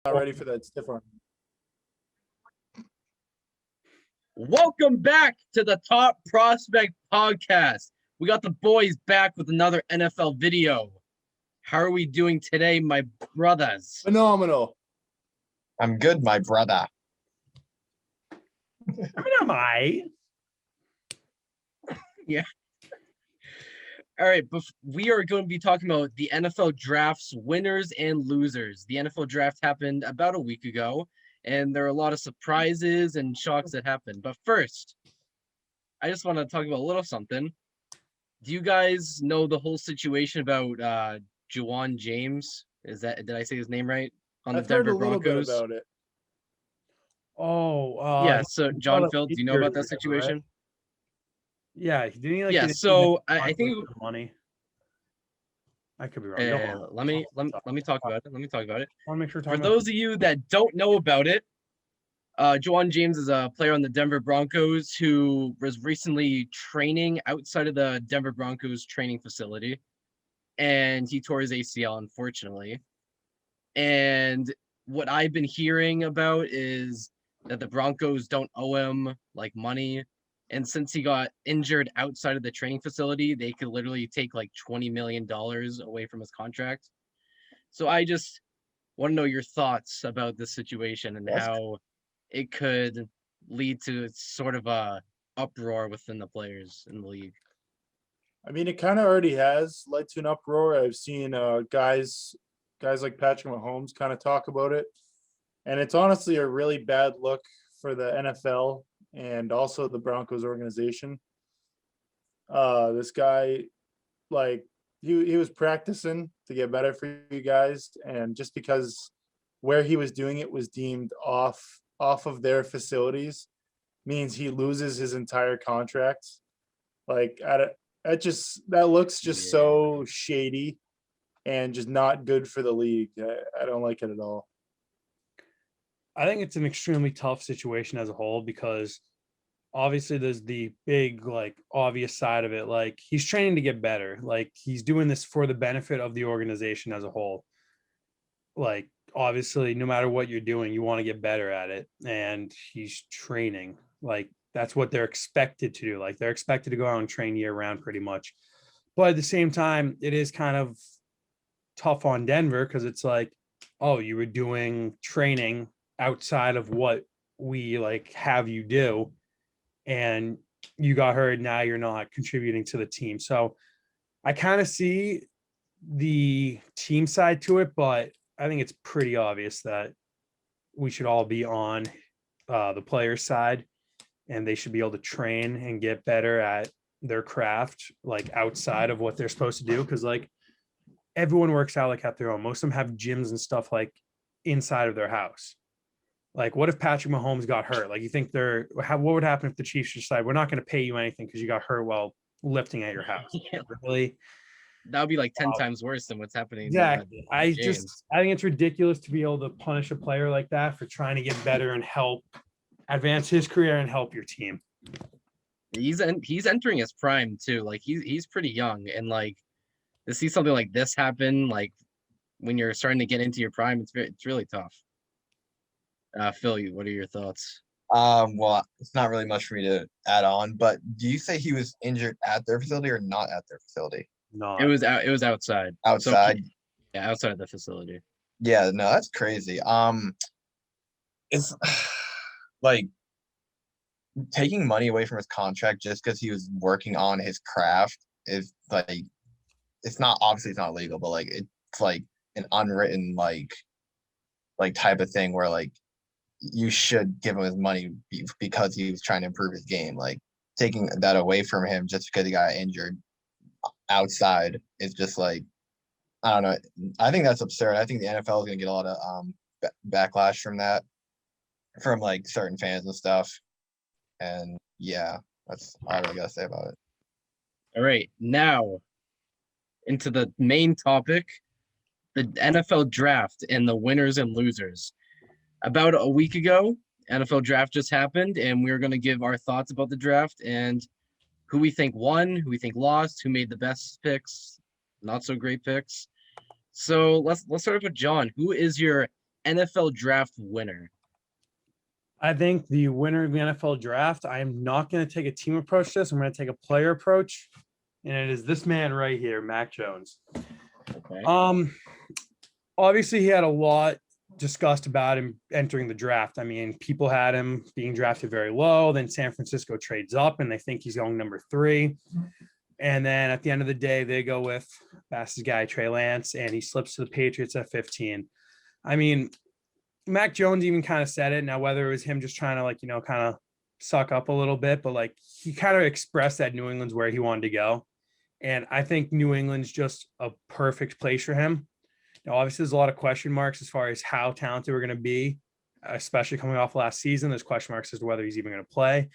Not ready for that stiff arm. Welcome back to the Top Prospect Podcast. We got the boys back with another NFL video. How are we doing today, my brothers? Phenomenal. I'm good, my brother. Am I? Yeah. All right, but we are going to be talking about the NFL draft's winners and losers. The NFL draft happened about a week ago, and there are a lot of surprises and shocks that happened. But first, I just want to talk about a little something. Do you guys know the whole situation about Juwan James? Did I say his name right? On the I've heard Denver a little Broncos. bit about it. Yeah, so John Phil, do you know about that situation? Right? Yeah, didn't he Yeah, so I think money. I could be wrong. let me talk about it. Let me talk about it. I want to make sure. For those of you that don't know about it, Juwan James is a player on the Denver Broncos who was recently training outside of the Denver Broncos training facility, and he tore his ACL, unfortunately. And what I've been hearing about is that the Broncos don't owe him like money. And since he got injured outside of the training facility, they could literally take like $20 million away from his contract. So I just want to know your thoughts about this situation and how it could lead to sort of a uproar within the players in the league. I mean, it kind of already has led to an uproar. I've seen guys like Patrick Mahomes kind of talk about it. And it's honestly a really bad look for the NFL and also the Broncos organization. This guy, like, he was practicing to get better for you guys, and just because where he was doing it was deemed off of their facilities means he loses his entire contract. Like, that looks just so shady and just not good for the league. I don't like it at all. I think it's an extremely tough situation as a whole because obviously there's the big, like, obvious side of it. Like, he's training to get better. Like, he's doing this for the benefit of the organization as a whole. Like, obviously, no matter what you're doing, you want to get better at it. And he's training. Like, that's what they're expected to do. Like, they're expected to go out and train year round pretty much. But at the same time, it is kind of tough on Denver because it's like, oh, you were doing training outside of what we like have you do, and you got hurt. Now you're not contributing to the team. So I kind of see the team side to it, but I think it's pretty obvious that we should all be on the players' side, and they should be able to train and get better at their craft, like outside of what they're supposed to do. Because like everyone works out like at their own. Most of them have gyms and stuff like inside of their house. Like, what if Patrick Mahomes got hurt? Like, you think what would happen if the Chiefs decide we're not going to pay you anything because you got hurt while lifting at your house? Yeah. Really? That would be like 10 times worse than what's happening. Exactly. I think it's ridiculous to be able to punish a player like that for trying to get better and help advance his career and help your team. He's entering his prime too. Like, he's pretty young, and like to see something like this happen, like when you're starting to get into your prime, it's really tough. Phil, what are your thoughts? Well, it's not really much for me to add on, but do you say he was injured at their facility or not at their facility? No, It was outside. Outside? So, yeah, outside of the facility. Yeah, no, that's crazy. It's like taking money away from his contract just because he was working on his craft is like, it's not legal, but like it's like an unwritten like type of thing where like you should give him his money because he was trying to improve his game. Like, taking that away from him just because he got injured outside is just like, I don't know. I think that's absurd. I think the NFL is going to get a lot of backlash from that, from like certain fans and stuff. And yeah, that's all I really got to say about it. All right, now into the main topic, the NFL draft and the winners and losers. About a week ago, NFL draft just happened, and we're going to give our thoughts about the draft and who we think won, who we think lost, who made the best picks, not so great picks. So let's start with John. Who is your NFL draft winner. I think the winner of the NFL draft, I am not going to take a team approach to this. I'm going to take a player approach. And it is this man right here, Mac Jones. Okay. Obviously he had a lot discussed about him entering the draft. I mean, people had him being drafted very low. Then San Francisco trades up and they think he's going number 3. And then at the end of the day, they go with fastest guy, Trey Lance, and he slips to the Patriots at 15. I mean, Mac Jones even kind of said it. Now, whether it was him just trying to kind of suck up a little bit, but he kind of expressed that New England's where he wanted to go. And I think New England's just a perfect place for him. Now, obviously, there's a lot of question marks as far as how talented we're going to be, especially coming off last season. There's question marks as to whether he's even going to play.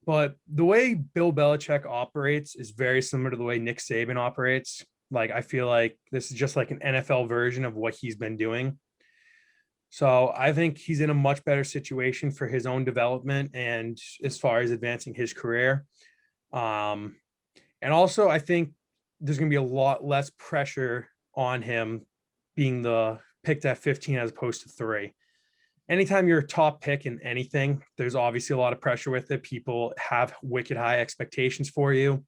But the way Bill Belichick operates is very similar to the way Nick Saban operates. I feel like this is just like an NFL version of what he's been doing. So I think he's in a much better situation for his own development and as far as advancing his career. And also, I think there's going to be a lot less pressure on him being the picked at 15 as opposed to 3. Anytime you're a top pick in anything, there's obviously a lot of pressure with it. People have wicked high expectations for you,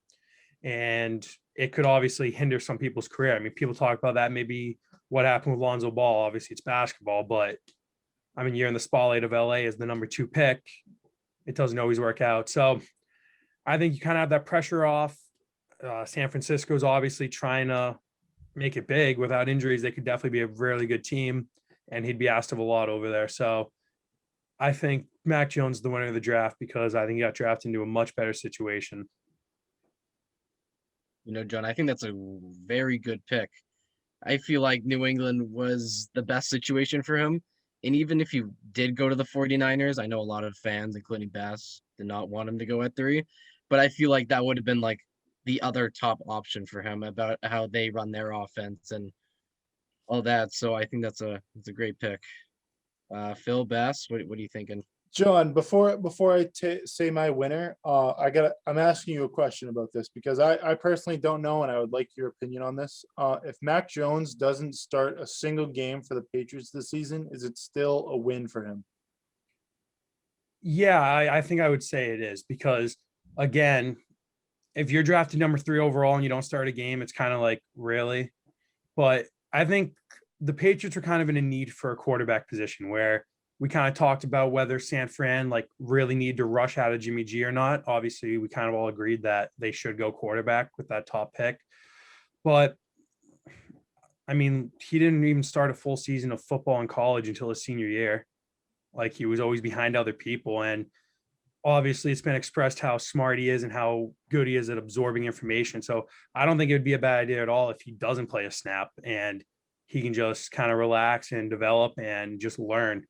and it could obviously hinder some people's career. I mean, people talk about that, maybe what happened with Lonzo Ball. Obviously, it's basketball, but I mean, you're in the spotlight of LA as the number 2 pick. It doesn't always work out. So I think you kind of have that pressure off. San Francisco's obviously trying to make it big. Without injuries, they could definitely be a really good team, and he'd be asked of a lot over there. So I think Mac Jones is the winner of the draft because I think he got drafted into a much better situation. John, I think that's a very good pick. I feel like New England was the best situation for him. And even if he did go to the 49ers, I know a lot of fans, including Bass, did not want him to go at 3. But I feel like that would have been the other top option for him about how they run their offense and all that. So I think that's a great pick. Phil, Bass, what are you thinking? John, before I say my winner, I'm asking you a question about this because I personally don't know, and I would like your opinion on this. If Mac Jones doesn't start a single game for the Patriots this season, is it still a win for him? Yeah, I think I would say it is because, again, if you're drafted number 3 overall and you don't start a game, it's kind of really. But I think the Patriots are kind of in a need for a quarterback position where we kind of talked about whether San Fran really need to rush out of Jimmy G or not. Obviously, we kind of all agreed that they should go quarterback with that top pick. But I mean, he didn't even start a full season of football in college until his senior year. He was always behind other people. And obviously it's been expressed how smart he is and how good he is at absorbing information. So I don't think it would be a bad idea at all if he doesn't play a snap and he can just kind of relax and develop and just learn.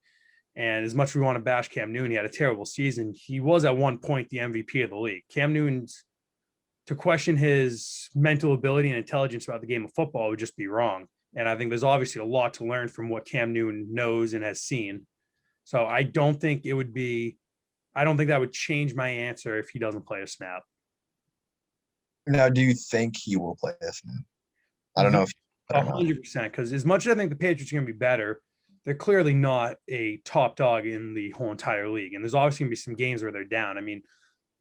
And as much as we want to bash Cam Newton, he had a terrible season. He was at one point the MVP of the league. Cam Newton's, to question his mental ability and intelligence about the game of football would just be wrong. And I think there's obviously a lot to learn from what Cam Newton knows and has seen. So I don't think that would change my answer if he doesn't play a snap. Now, do you think he will play a snap? I don't know if 100%, because as much as I think the Patriots are going to be better, they're clearly not a top dog in the whole entire league. And there's obviously going to be some games where they're down. I mean,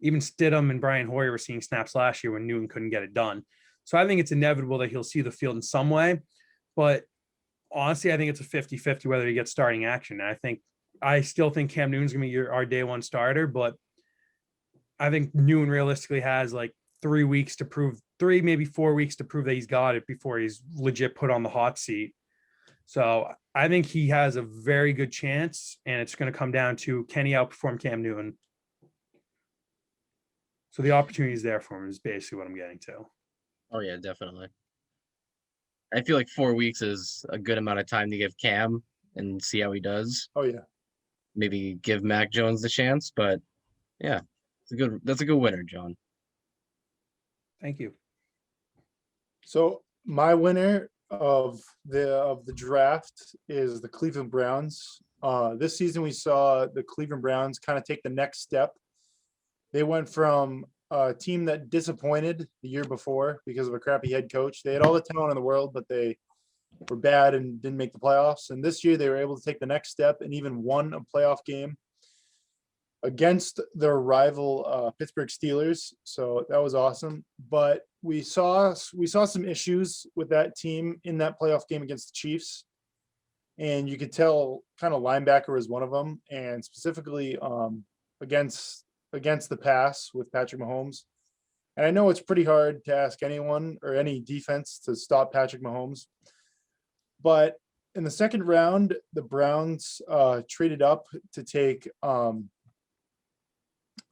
even Stidham and Brian Hoyer were seeing snaps last year when Newton couldn't get it done. So I think it's inevitable that he'll see the field in some way. But honestly, I think it's a 50-50 whether he gets starting action. And I still think Cam Newton's going to be our day one starter, but I think Newton realistically has 3 weeks to prove, 3, maybe 4 weeks to prove that he's got it before he's legit put on the hot seat. So I think he has a very good chance, and it's going to come down to, can he outperform Cam Newton? So the opportunity is there for him is basically what I'm getting to. Oh yeah, definitely. I feel like 4 weeks is a good amount of time to give Cam and see how he does. Oh yeah. Maybe give Mac Jones the chance, but yeah, that's a good winner, John. Thank you. So my winner of the draft is the Cleveland Browns. This season we saw the Cleveland Browns kind of take the next step. They went from a team that disappointed the year before because of a crappy head coach. They had all the talent in the world, but they were bad and didn't make the playoffs. And this year they were able to take the next step and even won a playoff game against their rival Pittsburgh Steelers. So that was awesome. But we saw some issues with that team in that playoff game against the Chiefs. And you could tell kind of linebacker was one of them, and specifically against the pass with Patrick Mahomes. And I know it's pretty hard to ask anyone or any defense to stop Patrick Mahomes. But in the second round, the Browns traded up to take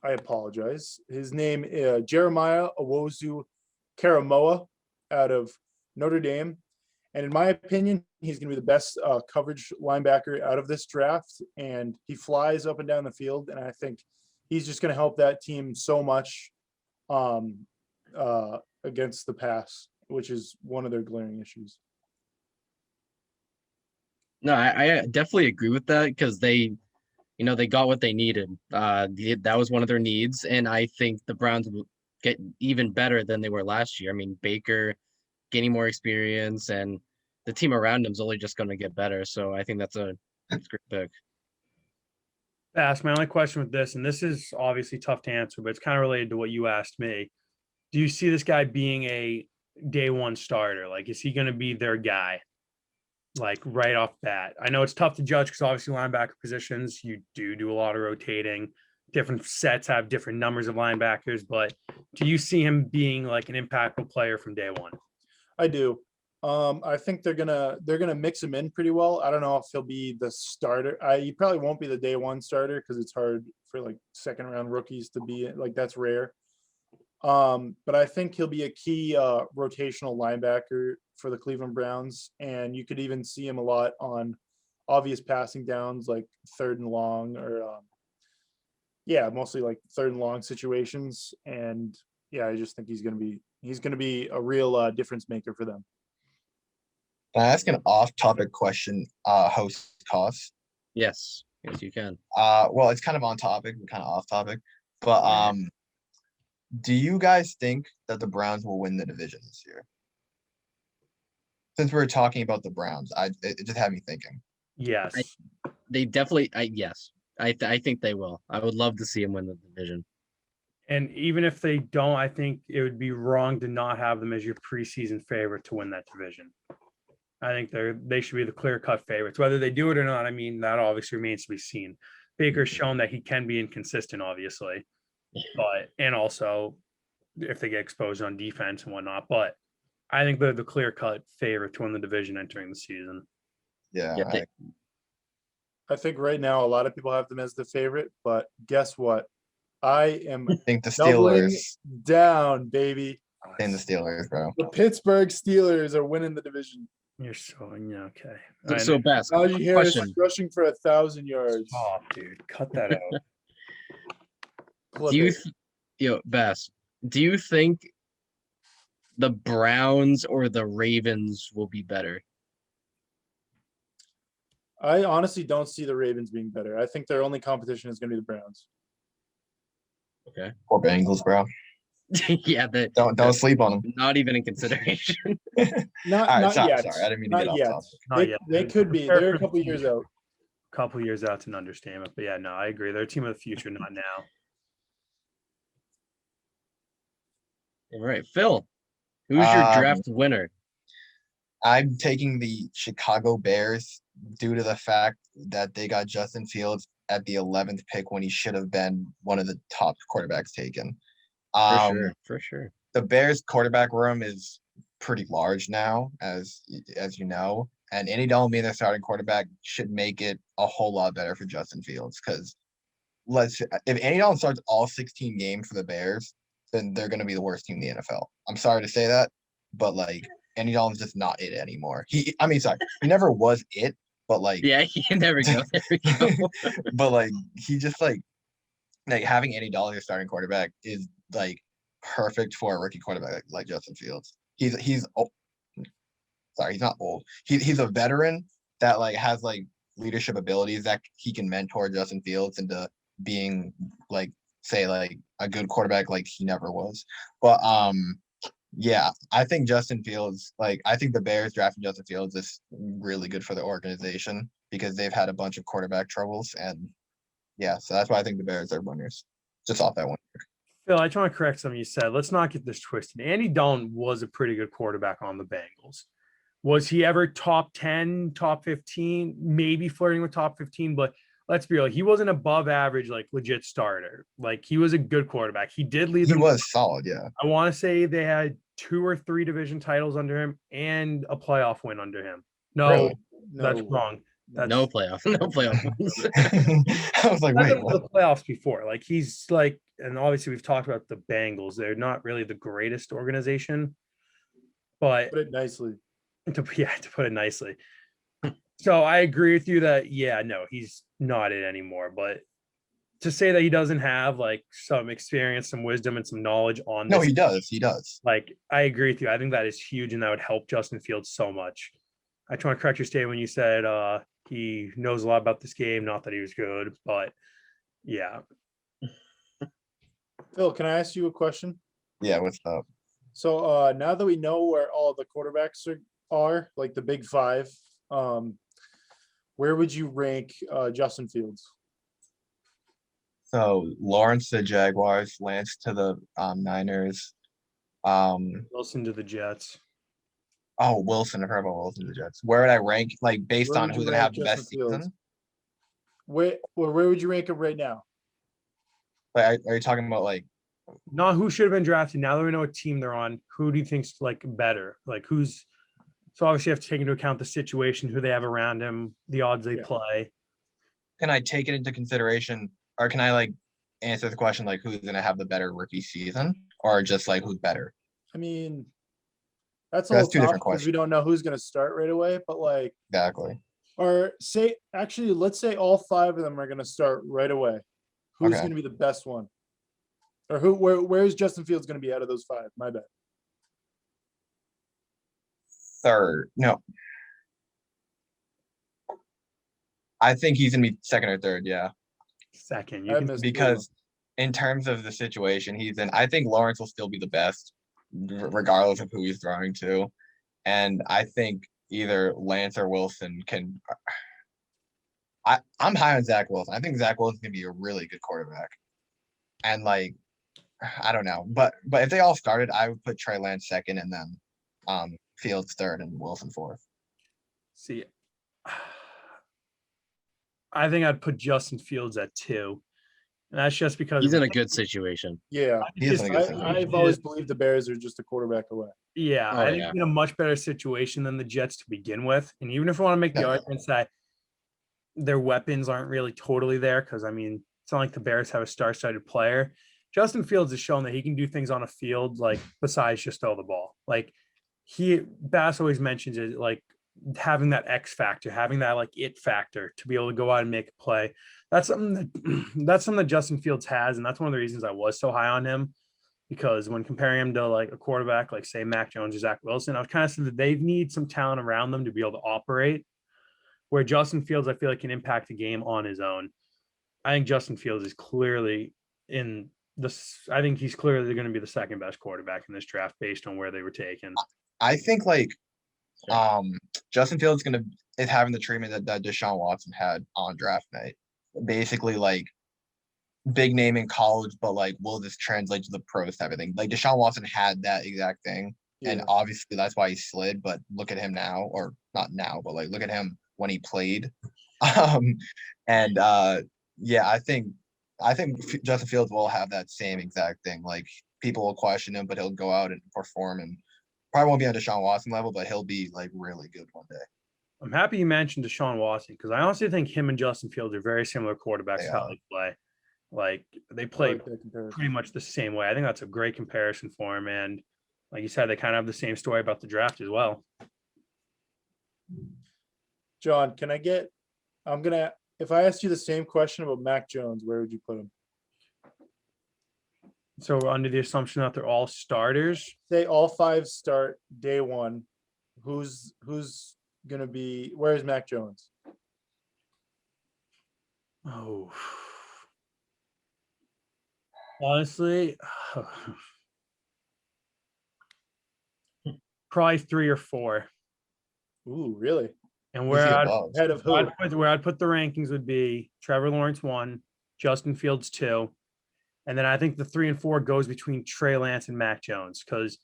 I apologize. His name is Jeremiah Owusu-Koramoah out of Notre Dame. And in my opinion, he's going to be the best coverage linebacker out of this draft. And he flies up and down the field. And I think he's just going to help that team so much against the pass, which is one of their glaring issues. No, I definitely agree with that because they got what they needed. That was one of their needs, and I think the Browns will get even better than they were last year. I mean, Baker gaining more experience, and the team around him is only just going to get better. So I think that's a great pick. Ask my only question with this, and this is obviously tough to answer, but it's kind of related to what you asked me. Do you see this guy being a day one starter? Like, is he going to be their guy? Like right off bat. I know it's tough to judge because obviously linebacker positions, you do a lot of rotating. Different sets have different numbers of linebackers, but do you see him being like an impactful player from day one? I do. I think they're gonna mix him in pretty well. I don't know if he'll be the starter. He probably won't be the day one starter because it's hard for like second round rookies to be like, that's rare. But I think he'll be a key rotational linebacker for the Cleveland Browns, and you could even see him a lot on obvious passing downs like third and long, or mostly like third and long situations. And yeah, I just think he's gonna be a real difference maker for them. Can I ask an off-topic question, host Cost? Yes, you can. Well, it's kind of on topic, but kind of off topic. But do you guys think that the Browns will win the division this year? Since we're talking about the Browns, it just had me thinking. Yes. They definitely. Yes, I think they will. I would love to see him win the division. And even if they don't, I think it would be wrong to not have them as your preseason favorite to win that division. I think they should be the clear-cut favorites. Whether they do it or not, I mean, that obviously remains to be seen. Baker's shown that he can be inconsistent, obviously, and also if they get exposed on defense and whatnot. But I think they're the clear-cut favorite to win the division entering the season. Yeah. I think right now a lot of people have them as the favorite, but guess what? I think the doubling Steelers down, baby. and the Steelers, bro. The Pittsburgh Steelers are winning the division. You're so okay. So Bess, Najee Harris question. rushing for 1,000 yards. Oh, dude, cut that out. Do you, Bess, do you think the Browns or the Ravens will be better? I honestly don't see the Ravens being better. I think their only competition is going to be the Browns. Okay. Poor Bengals, bro. Yeah, Don't sleep on them. Not even in consideration. Not yet. Sorry, I didn't mean to Not get yet. off topic. They could be. They're a couple years out. A couple years out's an understatement, but yeah, no, I agree. They're a team of the future, not now. All right, Phil, who's your draft winner? I'm taking the Chicago Bears due to the fact that they got Justin Fields at the 11th pick when he should have been one of the top quarterbacks taken. For sure. The Bears quarterback room is pretty large now, as you know, and Andy Dalton being their starting quarterback should make it a whole lot better for Justin Fields. Because if Andy Dalton starts all 16 games for the Bears, then they're going to be the worst team in the NFL. I'm sorry to say that, but like Andy Dalton's just not it anymore. He never was it, but like yeah, there we go. There we go. But like he just like having Andy Dalton as starting quarterback is like perfect for a rookie quarterback like Justin Fields. He's old. Sorry, he's not old. He's a veteran that like has like leadership abilities that he can mentor Justin Fields into being like say like a good quarterback like he never was. But Yeah, I think Justin Fields, I think the Bears drafting Justin Fields is really good for the organization because they've had a bunch of quarterback troubles. And yeah, so that's why I think the Bears are winners. Just off that one. Phil, I just want to correct something you said. Let's not get this twisted. Andy Dalton was a pretty good quarterback on the Bengals. Was he ever top 10, top 15, maybe flirting with top 15? But let's be real, he wasn't above average, like legit starter. Like he was a good quarterback. He did lead He them. was solid, yeah. I want to say they had 2 or 3 division titles under him and a playoff win under him. No, Really? that's No. wrong. That's No playoff. No playoff wins. I was like, I've wait, been to what? the playoffs before. Like he's like, and obviously we've talked about the Bengals. They're not really the greatest organization, but Put it nicely. to put it nicely. So I agree with you that no, he's not it anymore. But to say that he doesn't have like some experience, some wisdom, and some knowledge on No, this, he does. He does. like I agree with you. I think that is huge, and that would help Justin Fields so much. I just want to correct your statement when you said he knows a lot about this game. Not that he was good, but yeah. Phil, can I ask you a question? Yeah, what's up? So now that we know where all the quarterbacks are like the big five, where would you rank Justin Fields? So Lawrence to the Jaguars, Lance to the Niners. Wilson to the Jets. Oh, Wilson. I've heard about Wilson to the Jets. Where would I rank, based Where on would who's you gonna have rank the best Justin Fields? season? Where would you rank him right now? Are you talking about Not who should have been drafted. Now that we know what team they're on, who do you think's like better? Like who's so obviously you have to take into account the situation, who they have around him, the odds they Yeah. play. can I take it into consideration, or can I answer the question who's gonna have the better rookie season, or just who's better? I mean, that's a That's little two tough different because we questions. don't know who's going to start right away. But Exactly. or say, actually, let's say all five of them are going to start right away. Who's Okay. going to be the best one? Or where's Justin Fields going to be out of those five? My bad. Third, no. I think he's gonna be second or third. Yeah. Second, I you can missed Because in terms of the situation he's in, I think Lawrence will still be the best, regardless of who he's throwing to. And I think either Lance or Wilson can. I'm high on Zach Wilson. I think Zach Wilson's gonna be a really good quarterback. And I don't know, but if they all started, I would put Trey Lance second, and then Fields third, and Wilson fourth. see. I think I'd put Justin Fields at 2. And that's just because He's in a good situation. Yeah, He is in a good situation. I've always believed the Bears are just a quarterback away. Yeah, Oh, I think yeah. in a much better situation than the Jets to begin with. And even if we want to make the Yeah. arguments that their weapons aren't really totally there, because I mean, it's not like the Bears have a star-studded player. Justin Fields has shown that he can do things on a field besides just throw the ball. Bass always mentions it, having that X factor, having that it factor to be able to go out and make a play. That's something that Justin Fields has, and that's one of the reasons I was so high on him. Because when comparing him to a quarterback like say Mac Jones or Zach Wilson, I was kind of saying that they need some talent around them to be able to operate. Where Justin Fields, I feel like, can impact the game on his own. I think Justin Fields is clearly I think he's clearly going to be the second best quarterback in this draft based on where they were taken. I think Justin Fields is having the treatment that Deshaun Watson had on draft night. Basically, big name in college, but will this translate to the pros type of thing? Deshaun Watson had that exact thing, and Yeah. obviously that's why he slid. But look at him now, or not now, but look at him when he played. And yeah, I think Justin Fields will have that same exact thing. People will question him, but he'll go out and perform, and probably won't be on Deshaun Watson level, but he'll be really good one day. I'm happy you mentioned Deshaun Watson because I honestly think him and Justin Fields are very similar quarterbacks. They How are. they play. They I play like that comparison. pretty much the same way. I think that's a great comparison for him. And like you said, they kind of have the same story about the draft as well. John, if I asked you the same question about Mac Jones, where would you put him? So we're under the assumption that they're all starters. Say all five start day one. Who's gonna be? Where's Mac Jones? Oh, honestly, probably 3 or 4. Ooh, really? And Who's he where above? Head of who? I'd put the rankings would be Trevor Lawrence 1, Justin Fields 2, and then I think the 3 and 4 goes between Trey Lance and Mac Jones, because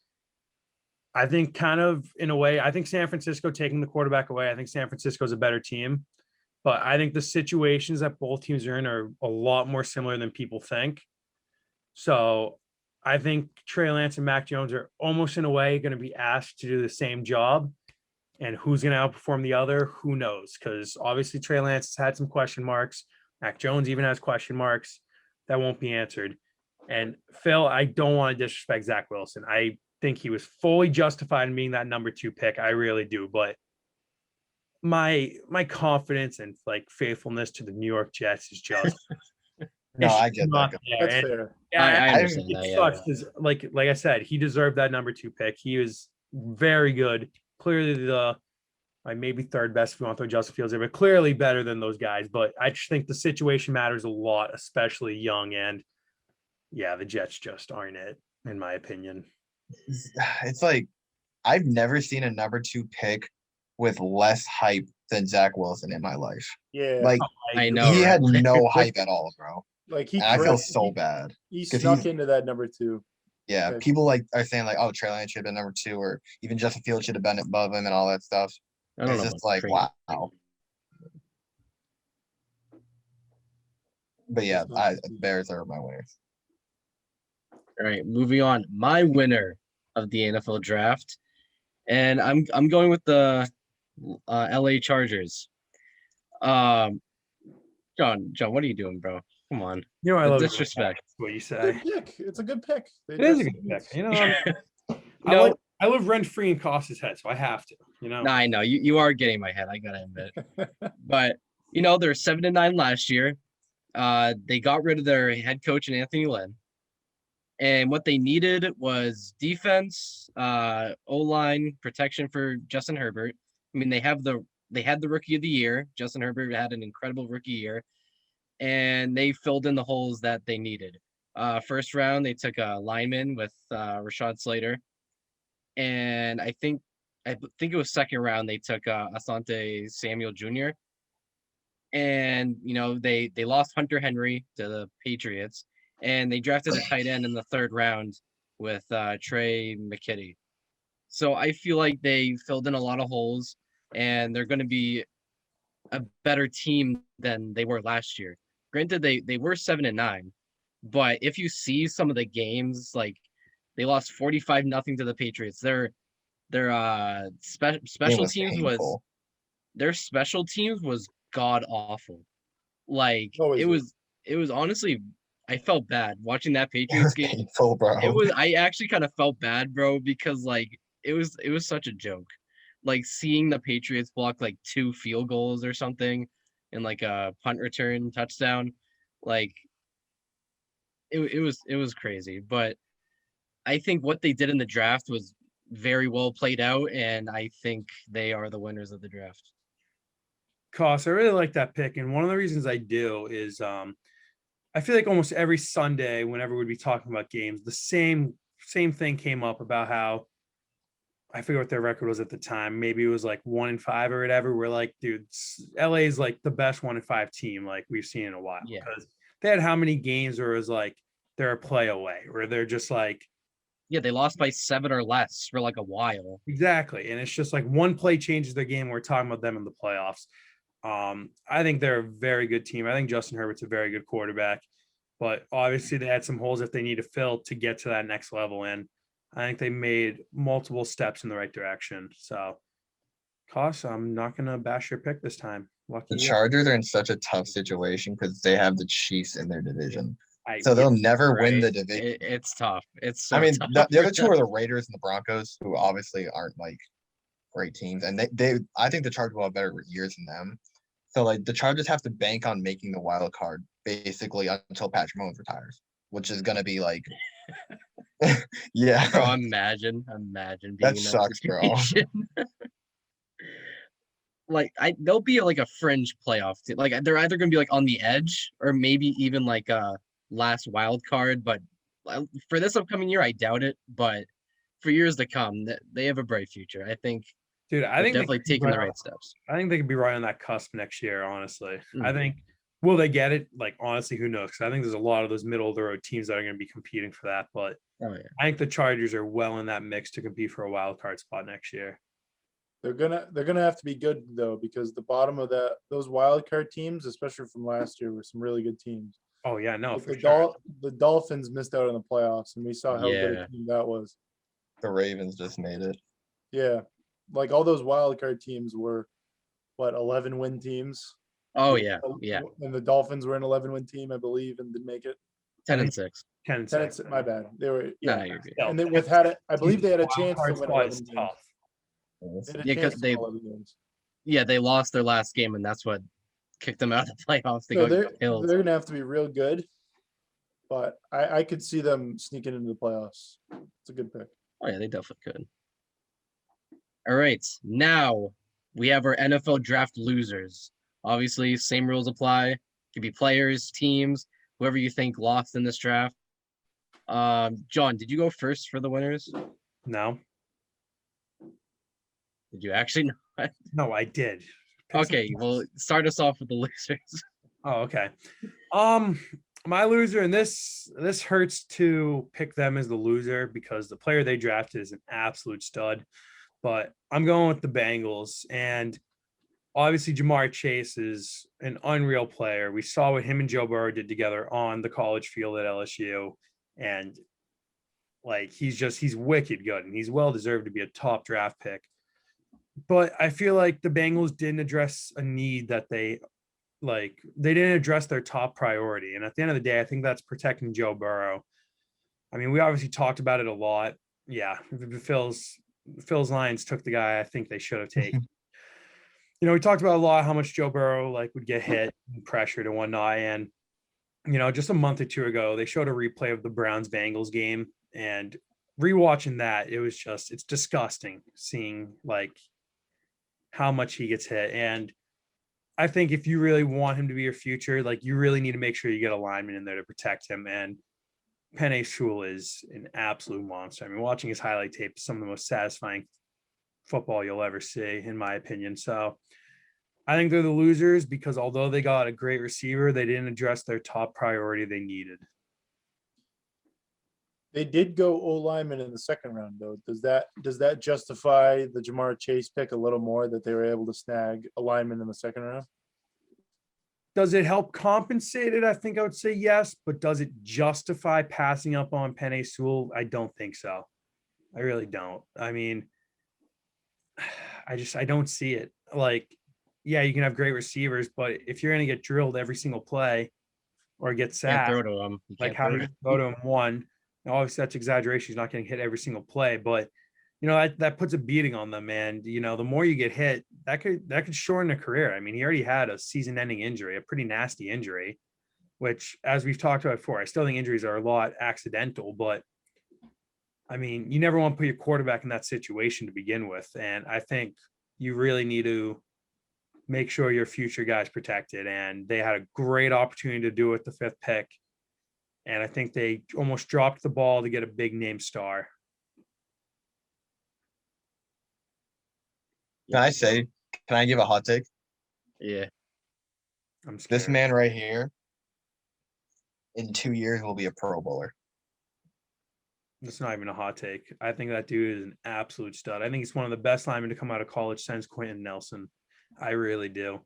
I think kind of in a way, I think San Francisco taking the quarterback away, I think San Francisco is a better team, but I think the situations that both teams are in are a lot more similar than people think. So I think Trey Lance and Mac Jones are almost in a way going to be asked to do the same job. And who's going to outperform the other? Who knows? Because obviously Trey Lance has had some question marks. Mac Jones even has question marks that won't be answered. And Phil, I don't want to disrespect Zach Wilson. I think he was fully justified in being that number 2 pick. I really do. But my confidence and like faithfulness to the New York Jets is just No, it's I get not that. there. That's And fair. I I- understand it that. Yeah. sucks 'cause, like I said, he deserved that number 2 pick. He was very good. Clearly the like maybe third best if you want to throw Justin Fields there, but clearly better than those guys. But I just think the situation matters a lot, especially young. And yeah, the Jets just aren't it, in my opinion. It's like I've never seen a number 2 pick with less hype than Zach Wilson in my life. Yeah. Like I know. he had right? no hype at all, bro. Like he And I feel correct- so he- bad. He 'Cause snuck he's- into that number 2. Yeah, Okay. people like are saying like, oh, Trey Lance should have been number 2, or even Justin Fields should have been above him and all that stuff. I don't It's know. just about like, Trey. wow. But yeah, Bears are my winners. All right, moving on. My winner of the NFL draft, and I'm going with the LA Chargers. John, what are you doing, bro? Come on. You know, I The love disrespect. what you say. Good pick. It's a good pick. They It is a dressed good up pick. nice. You know, No. I live rent free in Costas' head, so I have to. You know, Nah, I know you are getting my head. I gotta admit, but they're 7-9 last year. They got rid of their head coach and Anthony Lynn, and what they needed was defense, O-line protection for Justin Herbert. I mean, they had the rookie of the year. Justin Herbert had an incredible rookie year, and they filled in the holes that they needed. First round, they took a lineman with Rashad Slater, and I think it was second round they took Asante Samuel Jr. And they lost Hunter Henry to the Patriots, and they drafted a tight end in the third round with Trey McKitty. So I feel like they filled in a lot of holes, and they're going to be a better team than they were last year. Granted, they were 7-9, but if you see some of the games, like they lost 45-0 to the Patriots. Their special teams painful. was god awful. Like Always it was honestly, I felt bad watching that Patriots game. Painful, bro. I actually kind of felt bad, bro, because like it was such a joke. Like seeing the Patriots block like 2 field goals or something and like a punt return touchdown, like it was crazy. But I think what they did in the draft was very well played out, and I think they are the winners of the draft. Cost, I really like that pick, and one of the reasons I do is I feel like almost every Sunday, whenever we'd be talking about games, the same thing came up about how I forget what their record was at the time. Maybe it was like 1-5 or whatever. We're like, dude, LA is like the best 1-5 team like we've seen in a while. Yeah. Because they had how many games where it was like they're a play away, or they're just like they lost by 7 or less for like a while. exactly. And it's just like one play changes their game. We're talking about them in the playoffs. I think they're a very good team. I think Justin Herbert's a very good quarterback, but obviously they had some holes that they need to fill to get to that next level. And I think they made multiple steps in the right direction. So, Koss, I'm not going to bash your pick this time. Lucky The you. Chargers are in such a tough situation because they have the Chiefs in their division. So yeah, they'll never win the Right? division. It's tough. It's so I mean, tough the other for two are the Raiders and the Broncos, who obviously aren't like great teams. And I think the Chargers will have better years than them. So like the Chargers have to bank on making the wild card basically until Patrick Mahomes retires, which is gonna be like yeah. Bro, imagine being That in sucks, bro. situation. Like they'll be like a fringe playoff team. Like they're either gonna be like on the edge or maybe even like a last wild card. But for this upcoming year, I doubt it. But for years to come, that they have a bright future. I think Dude, I they're think they definitely could be taking the right right steps. I think they could be right on that cusp next year, honestly. I Mhm. think will they get it? Like honestly, who knows? 'Cause I think there's a lot of those middle of the road teams that are going to be competing for that. But Oh yeah. I think the Chargers are well in that mix to compete for a wild card spot next year. They're gonna have to be good though, because the bottom of those wild card teams, especially from last year, were some really good teams. Oh yeah, no, Like for sure. The Dolphins missed out on the playoffs, and we saw how good Yeah. a team that was. The Ravens just made it. Yeah, like all those wild card teams were what 11-win teams. Oh yeah. Yeah. And the Dolphins were an 11-win team, I believe, and didn't make it. 10-6. 10 and 10 6. my bad. They were Nah, yeah, you're good. Still, and they with had it. I believe they had a wild chance to card win spot 11 is games. tough. They had a Yeah, 'cause chance to they- win 11 games. Yeah, they lost their last game, and that's what kicked them out of the playoffs. They So got killed. they're gonna have to be real good, but I could see them sneaking into the playoffs. It's a good pick. Oh yeah, they definitely could. All right, now we have our NFL draft losers. Obviously, same rules apply. Could be players, teams, whoever you think lost in this draft. John, did you go first for the winners? No, Did you actually? no, I did. Pick Okay, something well, else. start us off with the losers. Oh, okay. My loser, and this hurts to pick them as the loser because the player they drafted is an absolute stud. But I'm going with the Bengals, and obviously Jamar Chase is an unreal player. We saw what him and Joe Burrow did together on the college field at LSU, and like he's wicked good, and he's well deserved to be a top draft pick. But I feel like the Bengals didn't address a need that they didn't address their top priority. And at the end of the day, I think that's protecting Joe Burrow. I mean, we obviously talked about it a lot. Yeah, Phil's Lions took the guy I think they should have taken. We talked about a lot how much Joe Burrow would get hit and pressured and whatnot. And just a month or two ago, they showed a replay of the Browns Bengals game, and rewatching that, it's disgusting seeing how much he gets hit. And I think if you really want him to be your future, you really need to make sure you get a lineman in there to protect him. And Penei Sewell is an absolute monster. I mean, watching his highlight tape is some of the most satisfying football you'll ever see, in my opinion. So I think they're the losers because although they got a great receiver, they didn't address their top priority they needed. They did go O lineman in the second round, though. Does that justify the Jamar Chase pick a little more that they were able to snag a lineman in the second round? Does it help compensate it? I think I would say yes, but does it justify passing up on Penei Sewell? I don't think so. I really don't. I mean, I don't see it. Yeah, you can have great receivers, but if you're going to get drilled every single play or get Can't sacked, throw to him. You can't how throw do to you go to him one? Now, obviously, that's exaggeration. He's not getting hit every single play, but that puts a beating on them. And the more you get hit, that could shorten a career. I mean, he already had a season-ending injury, a pretty nasty injury, which, as we've talked about before, I still think injuries are a lot accidental. But I mean, you never want to put your quarterback in that situation to begin with, and I think you really need to make sure your future guy's protected. And they had a great opportunity to do it with the 5th pick. And I think they almost dropped the ball to get a big name star. Can I give a hot take? Yeah. I'm scared. This man right here, in 2 years, will be a Pro Bowler. It's not even a hot take. I think that dude is an absolute stud. I think he's one of the best linemen to come out of college since Quentin Nelson. I really do.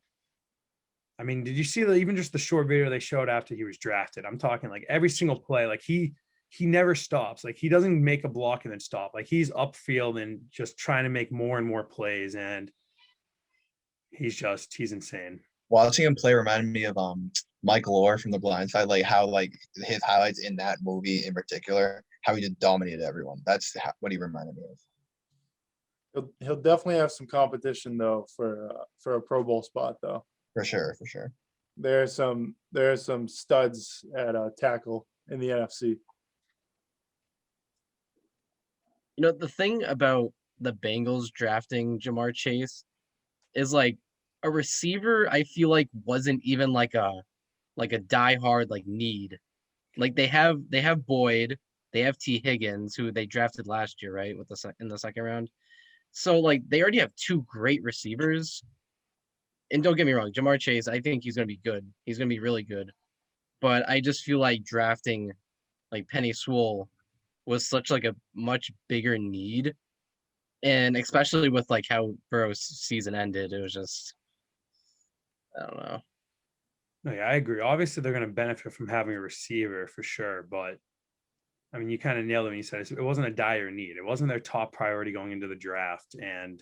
I mean, did you see even just the short video they showed after he was drafted? I'm talking every single play, he never stops. He doesn't make a block and then stop. He's upfield and just trying to make more and more plays. And he's insane. Watching him play reminded me of Mike Lore from The Blind Side, how his highlights in that movie in particular, how he just dominated everyone. That's what he reminded me of. He'll definitely have some competition though for a Pro Bowl spot though. For sure. There are some studs at tackle in the NFC. The thing about the Bengals drafting Jamar Chase is a receiver. I feel wasn't even a diehard need. They have Boyd, They have T. Higgins, who they drafted last year, right, with in the second round. So like they already have two great receivers. And don't get me wrong, Jamar Chase, I think he's gonna be good. He's gonna be really good. But I just feel like drafting like Penny Sewell was such like a much bigger need. And especially with like how Burrow's season ended, it was just I don't know. No, yeah, I agree. Obviously, they're going to benefit from having a receiver for sure. But I mean, you kind of nailed it when you said it wasn't a dire need. It wasn't their top priority going into the draft. And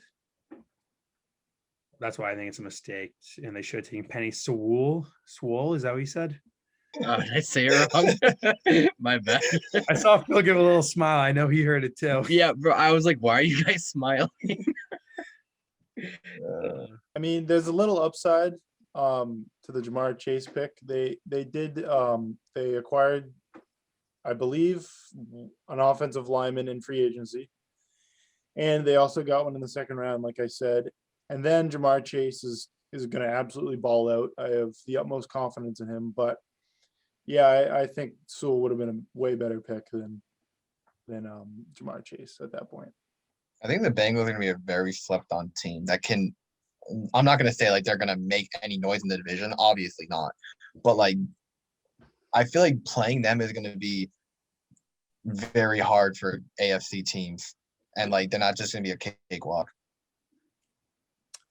that's why I think it's a mistake. And they should have taken Penny Sewell. Sewell, is that what you said? Did I say it wrong? My bad. I saw Phil give a little smile. I know he heard it too. Yeah, bro. I was like, why are you guys smiling? I mean, there's a little upside to the Jamar Chase pick. They acquired, I believe, an offensive lineman in free agency. And they also got one in the second round, like I said. And then Jamar Chase is going to absolutely ball out. I have the utmost confidence in him. But yeah, I think Sewell would have been a way better pick than Jamar Chase at that point. I think the Bengals are going to be a very slept on team that can. I'm not going to say like they're going to make any noise in the division. Obviously not. But like, I feel like playing them is going to be very hard for AFC teams. And like, they're not just going to be a cakewalk.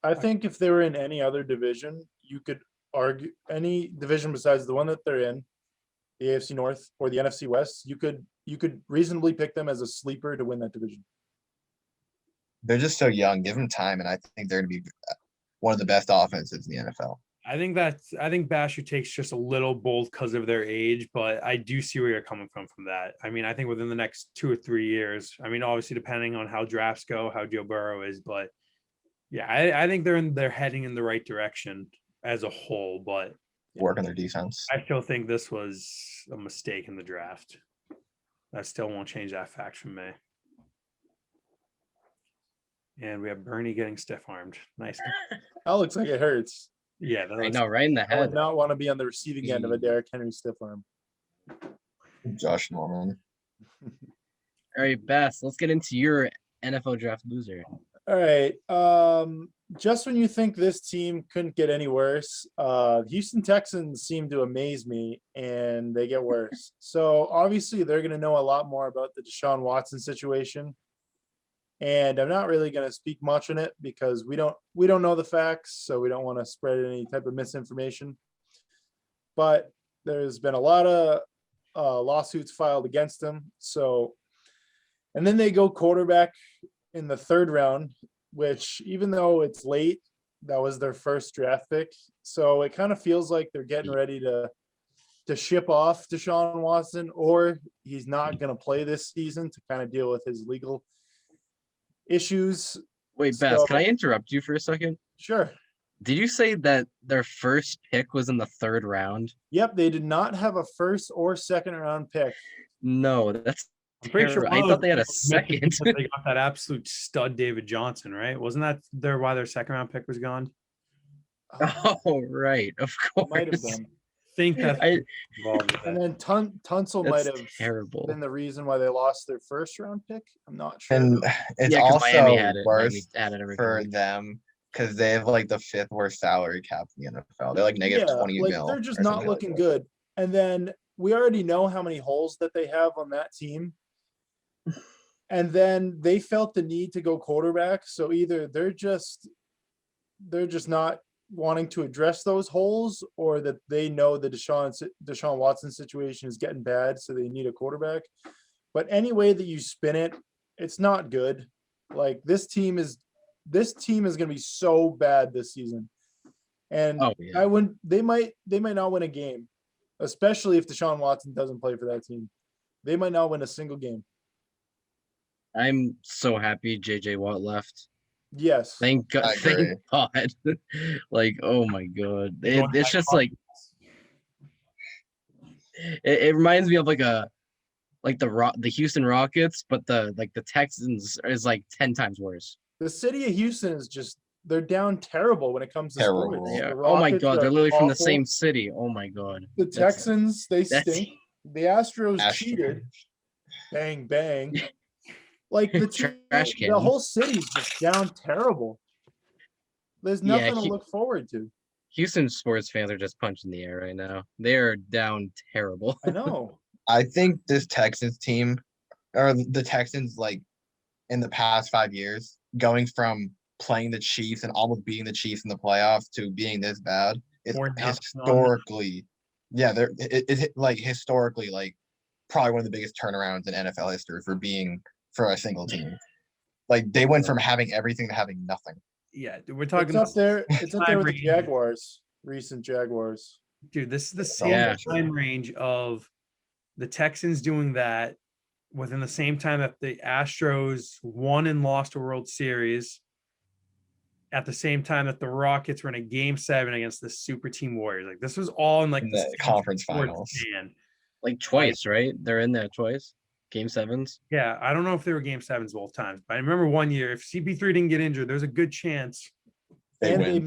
I think if they were in any other division, you could argue any division besides the one that they're in, the AFC North or the NFC West, you could reasonably pick them as a sleeper to win that division. They're just so young. Give them time, and I think they're going to be one of the best offenses in the NFL. I think Basher takes just a little bold because of their age, but I do see where you're coming from that. I mean, I think within the next 2 or 3 years, I mean, obviously depending on how drafts go, how Joe Burrow is, but yeah, I think they're heading in the right direction as a whole, but Work on their defense. I still think this was a mistake in the draft. That still won't change that fact from me. And we have Bernie getting stiff-armed. Nice. That looks like it hurts. Yeah, that I looks, know, right in the I would head. not want to be on the receiving end of a Derrick Henry stiff arm. Josh Norman. All right, Beth, let's get into your NFL draft loser. All right. Just when you think this team couldn't get any worse, Houston Texans seem to amaze me, and they get worse. So obviously they're going to know a lot more about the Deshaun Watson situation. And I'm not really going to speak much on it because we don't know the facts, so we don't want to spread any type of misinformation. But there's been a lot of lawsuits filed against them. So, and then they go quarterback in the third round, which even though it's late, that was their first draft pick. So it kind of feels like they're getting ready to ship off Deshaun Watson, or he's not going to play this season to kind of deal with his legal issues. Wait, Beth, can I interrupt you for a second? Sure. Did you say that their first pick was in the third round? Yep, they did not have a first or second round pick. No, that's I'm pretty sure terrible. I thought they had a second. They got that absolute stud David Johnson, right? Wasn't that why their second round pick was gone? Oh, right. Of course. Might have been. Think that's involved with And that. then Tunsil might That's have terrible. been the reason why they lost their first round pick. I'm not sure. And it's Yeah, 'cause also Miami had it. Miami worse had it every for week. them because they have like the 5th worst salary cap in the NFL. They're like negative 20 mil. They're just or not something like looking that. good. And then we already know how many holes that they have on that team. And then they felt the need to go quarterback. So either they're just not wanting to address those holes, or that they know the Deshaun Watson situation is getting bad, so they need a quarterback. But any way that you spin it, it's not good. Like this team is going to be so bad this season. And Oh, yeah. they might not win a game, especially if Deshaun Watson doesn't play for that team. They might not win a single game. I'm so happy JJ Watt left. Yes. Thank God. I agree. Thank God. Like, oh my God. It's just like it reminds me of like the Houston Rockets, but the Texans is like 10 times worse. The city of Houston is just, they're down terrible when it comes to Terrible. sports. Yeah. The Oh my Rockets God. are They're literally from the awful. same city. Oh my God. The Texans, they that's- stink. The Astros Astros. cheated. bang, bang. Like Trash the can. whole city's just down terrible. There's Yeah, nothing to look forward to. Houston sports fans are just punching the air right now. They are down terrible. I know. I think this Texans team, or the Texans, like in the past 5 years, going from playing the Chiefs and almost beating the Chiefs in the playoffs to being this bad is 4-0 on them. historically, yeah, like historically like probably one of the biggest turnarounds in NFL history for a single team. Like they went from having everything to having nothing. Yeah, dude, we're talking It's up there. It's up there with the range. Jaguars, recent Jaguars. Dude, this is the same Yeah. time range of the Texans doing that within the same time that the Astros won and lost a World Series. At the same time that the Rockets were in a Game 7 against the Super Team Warriors, like this was all in like In the the same conference sports finals. span. Like twice, right? They're in there twice. Game 7s. Yeah, I don't know if they were Game 7s both times, but I remember one year if CP3 didn't get injured, there's a good chance. They And win.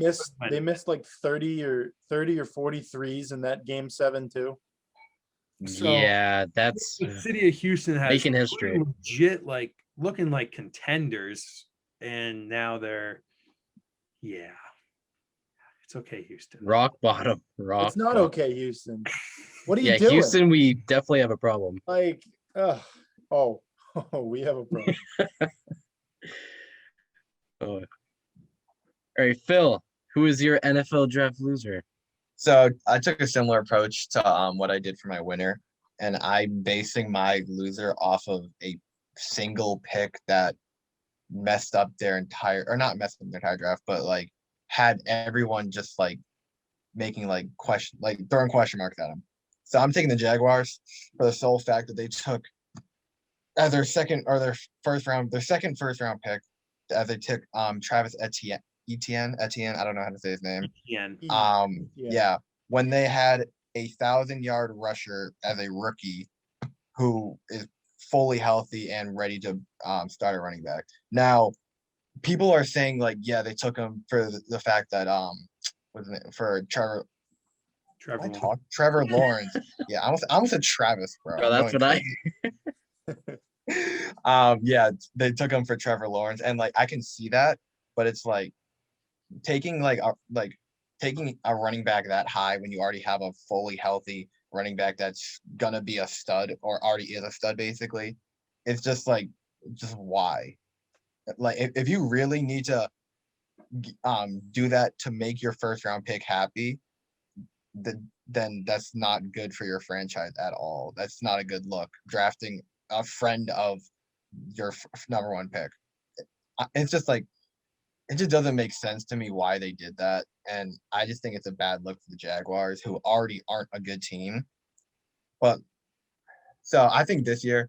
they missed like 30 or 43s in that game 7 too. So, Yeah, that's The city of Houston has making history. legit like looking like contenders, and now they're it's okay, Houston. rock bottom. Rock. It's not bottom. okay, Houston. What are you Yeah, doing? Houston, we definitely have a problem. Like, we have a problem. Oh. All right, Phil, who is your NFL draft loser? So I took a similar approach to what I did for my winner, and I'm basing my loser off of a single pick that messed up their entire, or not messed up their entire draft, but like had everyone just like making like throwing question marks at him. So I'm taking the Jaguars for the sole fact that they took as their second first round pick, as they took Travis Etienne, I don't know how to say his name. Yeah, when they had 1,000-yard rusher as a rookie who is fully healthy and ready to start a running back. Now, people are saying like, yeah, they took him for the fact that for Trevor Lawrence. Yeah, I almost said Travis, bro. Bro, that's what Yeah, they took him for Trevor Lawrence, and like I can see that, but it's like taking taking a running back that high when you already have a fully healthy running back that's gonna be a stud or already is a stud basically. It's just why? Like if you really need to do that to make your first round pick happy, then that's not good for your franchise at all. That's not a good look. Drafting a friend of your number one pick. It's just like, it just doesn't make sense to me why they did that. And I just think it's a bad look for the Jaguars, who already aren't a good team. But so I think this year,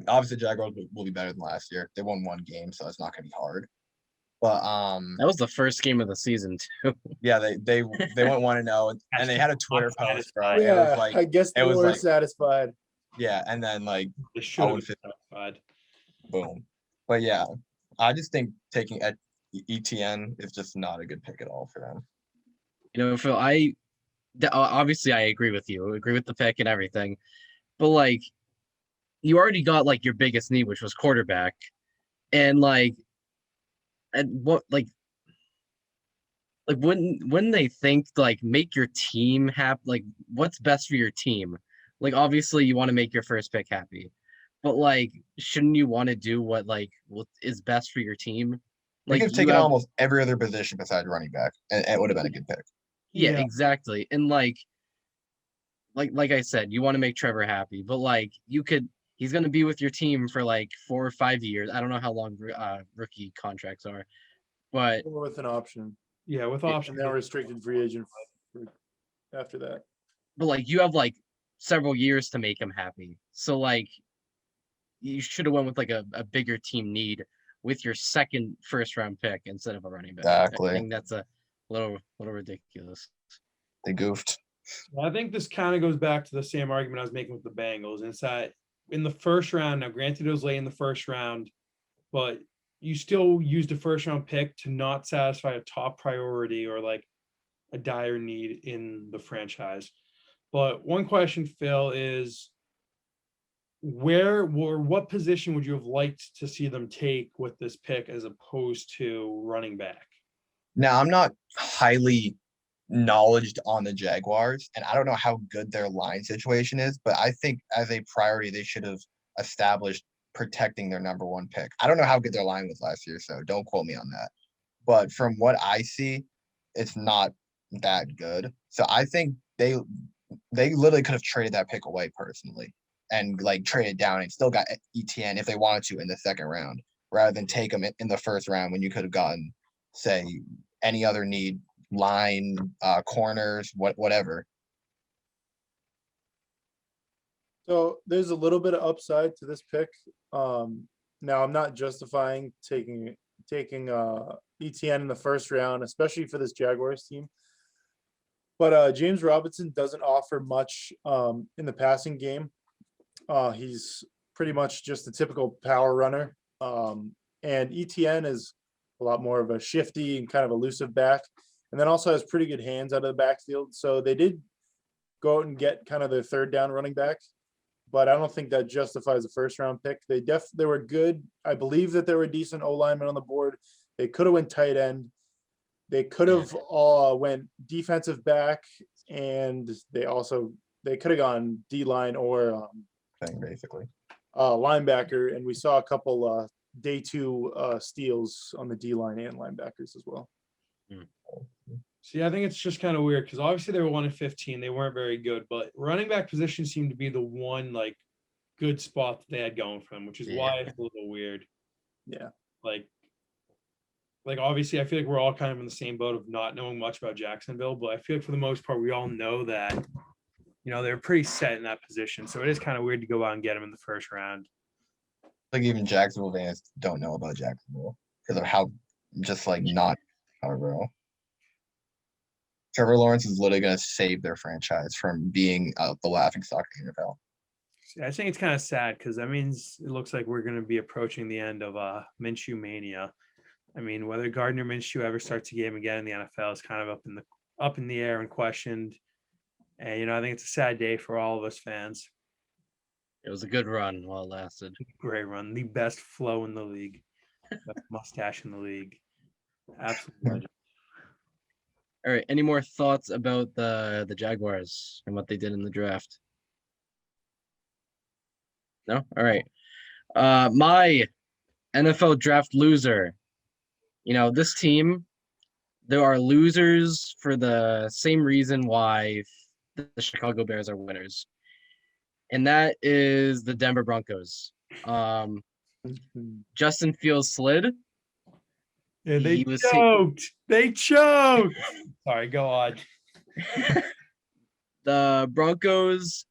obviously Jaguars will be better than last year. They won one game, so it's not going to be hard. But that was the first game of the season too. Yeah, they went 1-0, and they had a Twitter post, bro. Yeah, it was like, I guess they were satisfied. Yeah, and then like They should have been satisfied. Boom. But yeah, I just think taking ETN is just not a good pick at all for them. You know, Phil, obviously I agree with you. I agree with the pick and everything, but like, you already got like your biggest need, which was quarterback, and like, and what like when they think like make your team happy, like what's best for your team? Like obviously you want to make your first pick happy, but like shouldn't you want to do what is best for your team? Like you've taken almost every other position besides running back, and it would have been a good pick. Yeah, exactly. And like I said, you want to make Trevor happy, but like he's going to be with your team for like 4 or 5 years. I don't know how long rookie contracts are, but or with an option. Yeah, with option. And then restricted free agent after that. But like you have like several years to make him happy. So like you should have went with like a bigger team need with your second first round pick instead of a running back. Exactly. I think that's a little ridiculous. They goofed. I think this kind of goes back to the same argument I was making with the Bengals. And it's that in the first round, now granted it was late in the first round, but you still used a first round pick to not satisfy a top priority or like a dire need in the franchise. But one question, Phil, is where or what position would you have liked to see them take with this pick as opposed to running back? Now, I'm not highly knowledgeable on the Jaguars, and I don't know how good their line situation is, but I think as a priority, they should have established protecting their number one pick. I don't know how good their line was last year, so don't quote me on that. But from what I see, it's not that good. So I think they literally could have traded that pick away personally and like traded down and still got ETN if they wanted to in the second round, rather than take them in the first round when you could have gotten, say, any other need, line, corners, whatever. So there's a little bit of upside to this pick. Now I'm not justifying taking ETN in the first round, especially for this Jaguars team. But James Robinson doesn't offer much in the passing game. He's pretty much just a typical power runner. And ETN is a lot more of a shifty and kind of elusive back. And then also has pretty good hands out of the backfield. So they did go out and get kind of their third down running back. But I don't think that justifies a first round pick. They were good. I believe that there were decent O linemen on the board. They could have went tight end. They could have went defensive back, and they could have gone D line or Thing basically. linebacker. And we saw a couple day two steals on the D line and linebackers as well. See, I think it's just kind of weird because obviously they were 1-15. They weren't very good, but running back position seemed to be the one like good spot that they had going for them, which is why it's a little weird. Yeah. Like obviously I feel like we're all kind of in the same boat of not knowing much about Jacksonville, but I feel like for the most part we all know that, you know, they're pretty set in that position. So it is kind of weird to go out and get them in the first round. Like even Jacksonville fans don't know about Jacksonville because of how just like not bro. Trevor Lawrence is literally going to save their franchise from being the laughingstock of the NFL. I think it's kind of sad because that means it looks like we're going to be approaching the end of Minshew mania. I mean, whether Gardner Minshew ever starts a game again in the NFL is kind of up in the air and questioned. And you know, I think it's a sad day for all of us fans. It was a good run while it lasted. Great run, the best flow in the league, best mustache in the league, absolutely. Legend. All right. Any more thoughts about the Jaguars and what they did in the draft? No? All right. My NFL draft loser. You know, this team, there are losers for the same reason why the Chicago Bears are winners. And that is the Denver Broncos. Justin Fields slid. Yeah, they choked. They choked. Sorry, go on. The Broncos,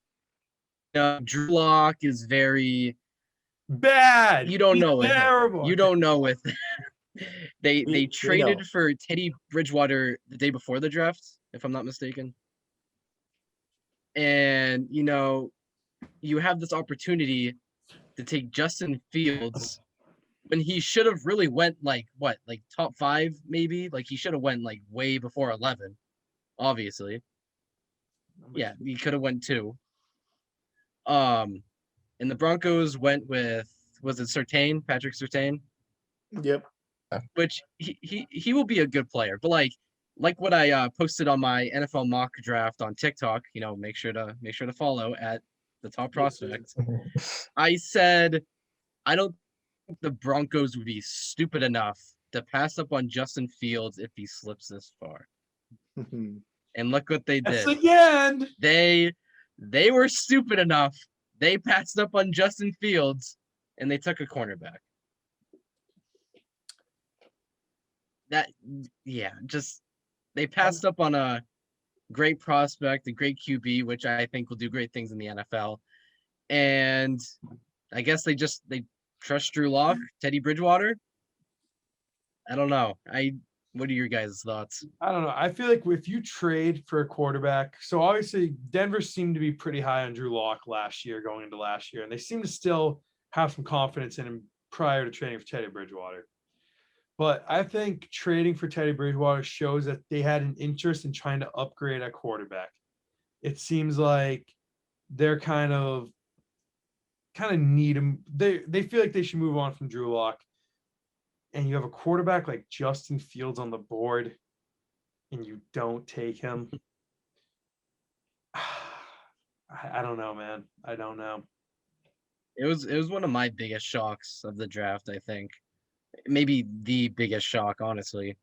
Drew Lock is very bad. You don't know terrible. With you don't know with they traded for Teddy Bridgewater the day before the draft, if I'm not mistaken. And you know, you have this opportunity to take Justin Fields when he should have really went like top 5 maybe. Like he should have went like way before 11, obviously. Yeah, he could have went 2. And the Broncos went with, was it Patrick Surtain? Yep. Which he will be a good player, but like what I posted on my NFL mock draft on TikTok, you know, make sure to follow at TheTopProspect. I said I don't think the Broncos would be stupid enough to pass up on Justin Fields if he slips this far. And look what they did. Again. They were stupid enough. They passed up on Justin Fields and they took a cornerback. They passed up on a great prospect, a great QB, which I think will do great things in the NFL. And I guess they trust Drew Lock, Teddy Bridgewater. I don't know. What are your guys' thoughts? I don't know. I feel like if you trade for a quarterback, so obviously Denver seemed to be pretty high on Drew Lock going into last year, and they seem to still have some confidence in him prior to trading for Teddy Bridgewater. But I think trading for Teddy Bridgewater shows that they had an interest in trying to upgrade at quarterback. It seems like they're kind of kind of need him. They feel like they should move on from Drew Lock. And you have a quarterback like Justin Fields on the board, and you don't take him. I don't know, man. I don't know. It was one of my biggest shocks of the draft, I think. Maybe the biggest shock, honestly.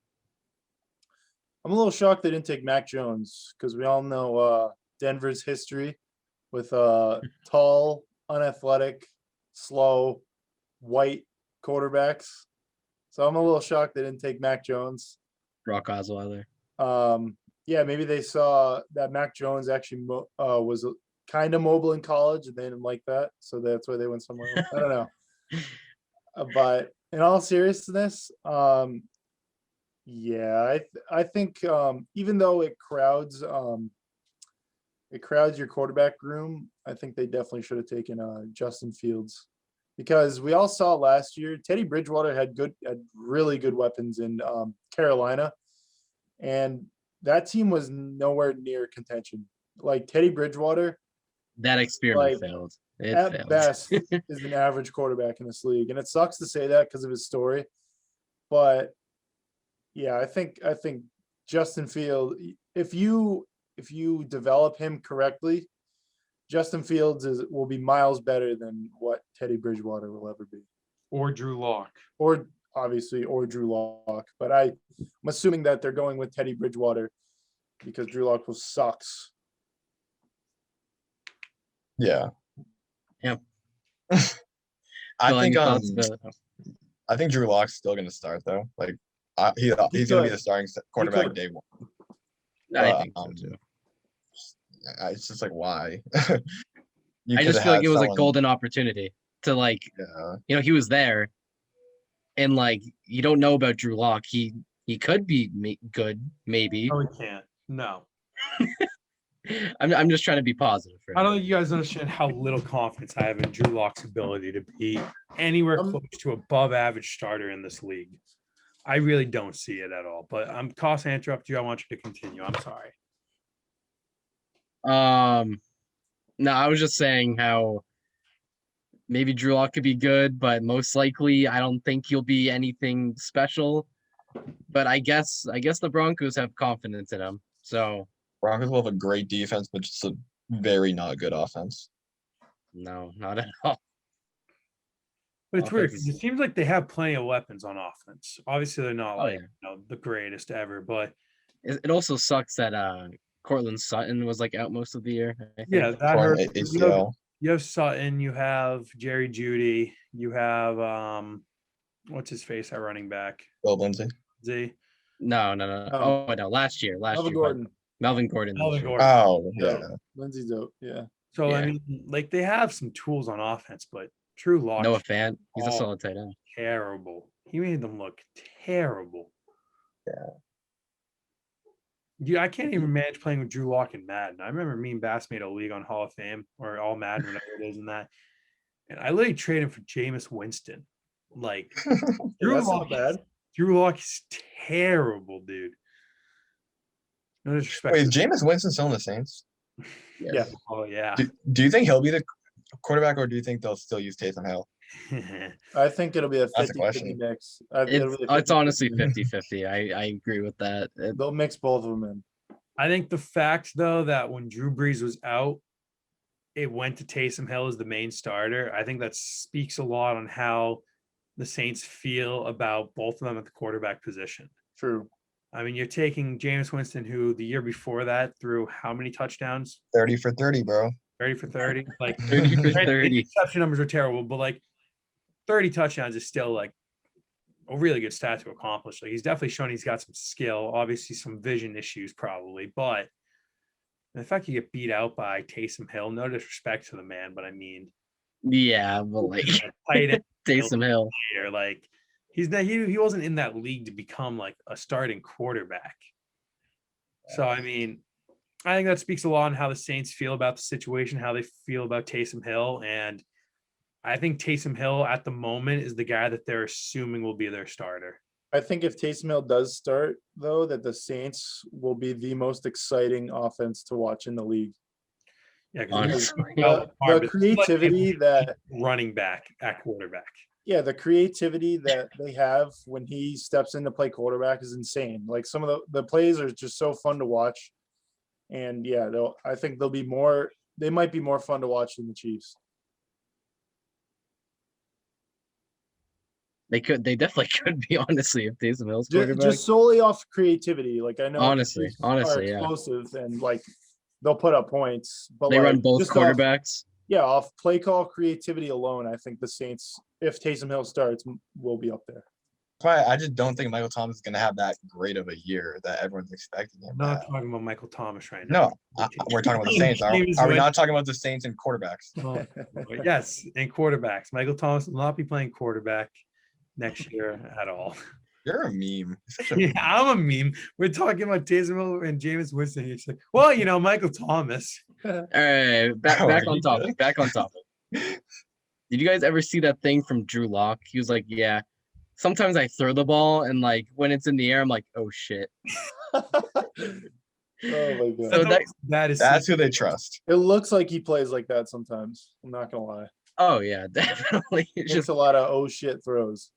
I'm a little shocked they didn't take Mac Jones because we all know Denver's history with tall, unathletic, slow, white quarterbacks. So I'm a little shocked they didn't take Mac Jones. Brock Osweiler. Yeah, maybe they saw that Mac Jones actually was kind of mobile in college and they didn't like that. So that's why they went somewhere else. I don't know. But in all seriousness, yeah, I think even though it crowds your quarterback room, I think they definitely should have taken Justin Fields because we all saw last year Teddy Bridgewater had really good weapons in Carolina, and that team was nowhere near contention. Like Teddy Bridgewater, That experiment like, failed. It at failed. best, is an average quarterback in this league, and it sucks to say that because of his story, but yeah, I think Justin Fields, if you develop him correctly, Justin Fields will be miles better than what Teddy Bridgewater will ever be, Or Drew Lock. or obviously, or Drew Lock. But I'm assuming that they're going with Teddy Bridgewater because Drew Lock sucks. Yeah. Yep. I think thoughts about- I think Drew Lock's still gonna start though. Like he's gonna be could. the starting quarterback could. day one. I But, think so too. It's just like why? I just feel like it was a golden opportunity to Yeah. he was there, and you don't know about Drew Lock. He could be good, maybe. No, we can't. No. I'm just trying to be positive. For I don't think you guys understand how little confidence I have in Drew Lock's ability to be anywhere close to above average starter in this league. I really don't see it at all. But I'm Cost to interrupt you. I want you to continue. I'm sorry. No, I was just saying how maybe Drew Lock could be good, but most likely I don't think he'll be anything special. But I guess the Broncos have confidence in him. So Broncos will have a great defense, but just a very not good offense. no, not at all. But it's weird Offense. because it seems like they have plenty of weapons on offense. Obviously, they're not Oh, like the greatest ever, but It also sucks that Cortland Sutton was out most of the year. I think. yeah, that Torn hurts. ACL. You have Sutton, you have Jerry Jeudy, you have what's his face at running back? Bill Lindsay. Z. No. Oh no, last year. Melvin Gordon. Melvin Gordon. this Melvin year. Gordon. Oh yeah. Lindsey's out. Yeah. So Yeah. I mean, they have some tools on offense, but Drew Lock Noah Fant. He's a Oh. solid tight end. terrible. He made them look terrible. Yeah, I can't even manage playing with Drew Lock in Madden. I remember me and Bass made a league on Hall of Fame or All Madden, whatever it is, in that. And I literally traded him for Jameis Winston. Like Drew That's Lock, not bad. Drew Lock is terrible, dude. No disrespect. Wait, is Jameis Winston still in the Saints? Yeah. Oh yeah. Do you think he'll be the quarterback, or do you think they'll still use Taysom Hill? I think it'll be a That's a 50-50 question. mix. It'll be a It's honestly 50-50. 50-50. I agree with that. They'll mix both of them in. I think the fact though that when Drew Brees was out, it went to Taysom Hill as the main starter. I think that speaks a lot on how the Saints feel about both of them at the quarterback position. True. I mean, you're taking Jameis Winston, who the year before that threw how many touchdowns? 30 for 30, bro. 30 for 30. Like 30 for granted, the 30. interception numbers are terrible, but 30 touchdowns is still a really good stat to accomplish. He's definitely shown he's got some skill, obviously some vision issues probably, but the fact you get beat out by Taysom Hill, no disrespect to the man, but I mean, Yeah, but tight end Taysom Hill. player, he's not, he wasn't in that league to become a starting quarterback. So I mean, I think that speaks a lot on how the Saints feel about the situation, how they feel about Taysom Hill, and I think Taysom Hill at the moment is the guy that they're assuming will be their starter. I think if Taysom Hill does start, though, that the Saints will be the most exciting offense to watch in the league. Yeah, because Honestly. The creativity that running back at quarterback. yeah, the creativity that they have when he steps in to play quarterback is insane. Like some of the plays are just so fun to watch. And yeah, I think they might be more fun to watch than the Chiefs. They definitely could be, honestly, if Taysom Hill's Just, quarterback. just solely off creativity. Like I know the Honestly, Chiefs are yeah. explosive and like they'll put up points, but They like run both just quarterbacks. off play call creativity alone, I think the Saints, if Taysom Hill starts, will be up there. But I just don't think Michael Thomas is going to have that great of a year that everyone's expecting him I'm to not have. talking about Michael Thomas right now. No, we're talking about the Saints. Are James we Winston. not talking about the Saints and quarterbacks? Oh, yes, and quarterbacks. Michael Thomas will not be playing quarterback next year at all. You're a meme. You're such a Yeah, meme. I'm a meme. We're talking about Taysom Hill and Jameis Winston. He's like, well, Michael Thomas. All right, back Oh, are on you topic. good? Back on topic. Did you guys ever see that thing from Drew Lock? He was like, "Yeah, sometimes I throw the ball, and like when it's in the air, I'm like, oh shit." Oh my god. So That's who they trust. It looks like he plays like that sometimes. I'm not gonna lie. oh yeah, definitely. It's Makes just a lot of oh shit throws.